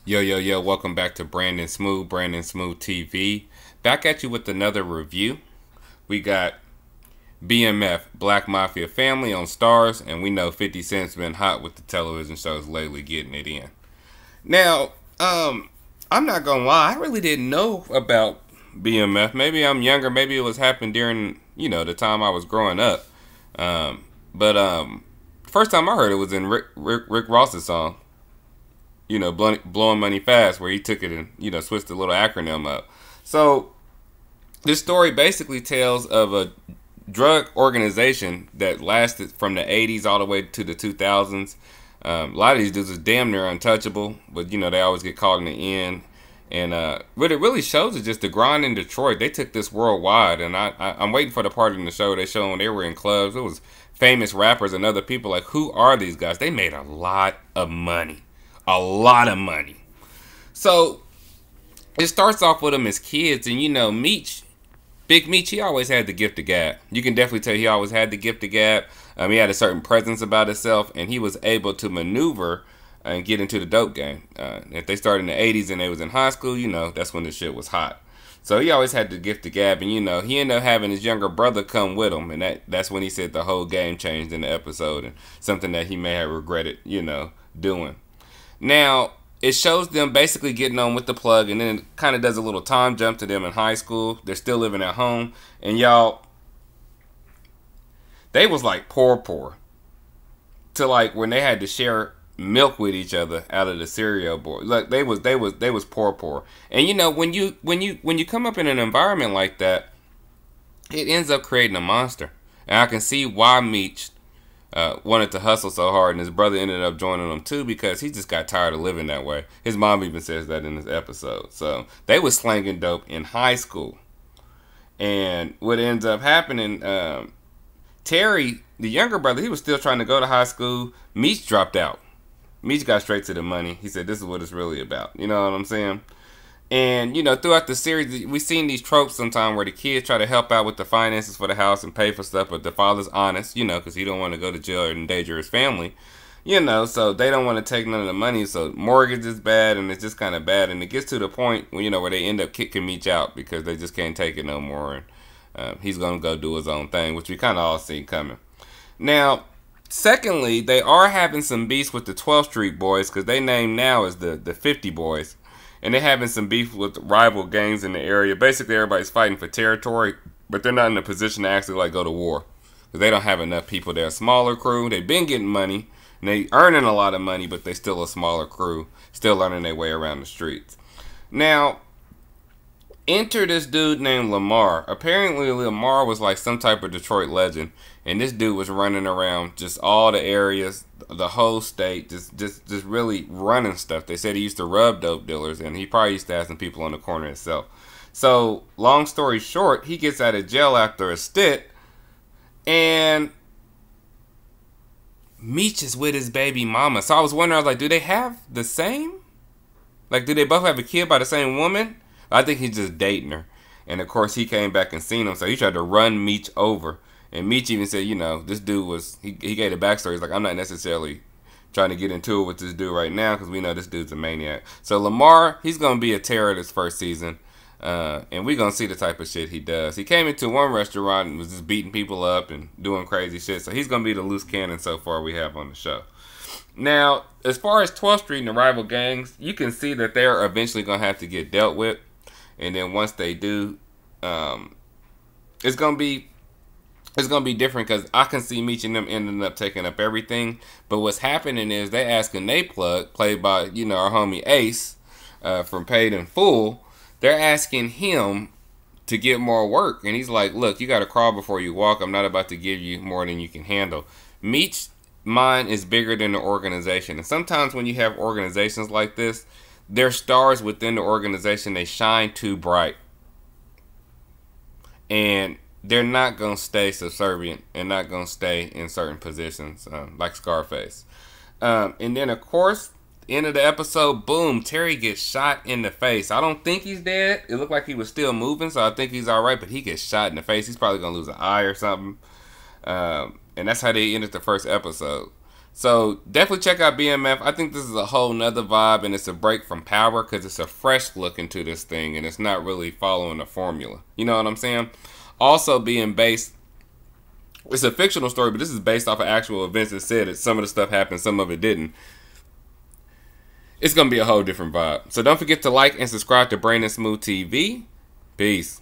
Yo, yo, yo, welcome back to Brandon Smooth TV. Back at you with another review. We got BMF, Black Mafia Family on Stars, and we know 50 Cent's been hot with the television shows lately getting it in. Now, I'm not gonna lie, I really didn't know about BMF. Maybe I'm younger, maybe it was happening during, the time I was growing up. But first time I heard it was in Rick Ross's song, blowing money fast, where he took it and switched the little acronym up. So this story basically tells of a drug organization that lasted from the 80s all the way to the 2000s. A lot of these dudes is damn near untouchable, but they always get caught in the end. And what it really shows is just the grind in Detroit. They took this worldwide, and I'm waiting for the part in the show they show when they were in clubs. It was famous rappers and other people like, who are these guys? They made a lot of money. A lot of money. So it starts off with them as kids, and Meech, Big Meech, he always had the gift of gab. You can definitely tell he always had the gift of gab. He had a certain presence about himself, and he was able to maneuver and get into the dope game. If they started in the 80s and they was in high school, that's when the shit was hot. So he always had the gift of gab, and he ended up having his younger brother come with him, and that's when he said the whole game changed in the episode, and something that he may have regretted, doing. Now, it shows them basically getting on with the plug, and then it kind of does a little time jump to them in high school. They're still living at home, and y'all, they was like poor, to like when they had to share milk with each other out of the cereal bowl. Like they was poor, and when you come up in an environment like that, it ends up creating a monster. And I can see why Meech wanted to hustle so hard, and his brother ended up joining him too because he just got tired of living that way. His mom even says that in this episode. So they was slanging dope in high school, and what ends up happening, Terry, the younger brother, he was still trying to go to high school. Meech dropped out. Meech got straight to the money. He said, "This is what it's really about." You know what I'm saying? And throughout the series, we've seen these tropes sometimes where the kids try to help out with the finances for the house and pay for stuff, but the father's honest, because he don't want to go to jail or endanger his family, so they don't want to take none of the money. So mortgage is bad, and it's just kind of bad, and it gets to the point where they end up kicking Meech out because they just can't take it no more, and he's gonna go do his own thing, which we kind of all see coming. Now, secondly, they are having some beefs with the 12th Street Boys because they name now as the 50 Boys. And they're having some beef with rival gangs in the area. Basically, everybody's fighting for territory, but they're not in a position to actually go to war because they don't have enough people. They're a smaller crew. They've been getting money, and they earning a lot of money, but they're still a smaller crew, still learning their way around the streets. Now, enter this dude named Lamar. Apparently, Lamar was like some type of Detroit legend, and this dude was running around just all the areas, the whole state, just really running stuff. They said he used to rub dope dealers, and he probably used to have some people on the corner himself. So, long story short, he gets out of jail after a stint, and Meech is with his baby mama. So I was wondering, I was like, do they have the same? Like, do they both have a kid by the same woman? I think he's just dating her. And of course, he came back and seen him, so he tried to run Meech over. And Meech even said, this dude was, he gave the backstory. He's like, I'm not necessarily trying to get into it with this dude right now because we know this dude's a maniac. So Lamar, he's going to be a terror this first season. And we're going to see the type of shit he does. He came into one restaurant and was just beating people up and doing crazy shit. So he's going to be the loose cannon so far we have on the show. Now, as far as 12th Street and the rival gangs, you can see that they're eventually going to have to get dealt with. And then once they do, it's gonna be different because I can see Meech and them ending up taking up everything. But what's happening is they asking Plug, played by our homie Ace from Paid in Full. They're asking him to get more work, and he's like, "Look, you got to crawl before you walk. I'm not about to give you more than you can handle." Meech's mind is bigger than the organization, and sometimes when you have organizations like this, their stars within the organization, they shine too bright. And they're not going to stay subservient and not going to stay in certain positions, like Scarface. And then, of course, end of the episode, boom, Terry gets shot in the face. I don't think he's dead. It looked like he was still moving, so I think he's all right, but he gets shot in the face. He's probably going to lose an eye or something. And that's how they ended the first episode. So definitely check out BMF. I think this is a whole nother vibe, and it's a break from Power because it's a fresh look into this thing, and it's not really following a formula. You know what I'm saying? Also being based, it's a fictional story, but this is based off of actual events. It said that some of the stuff happened, some of it didn't. It's gonna be a whole different vibe. So don't forget to like and subscribe to Brain and Smooth TV. Peace.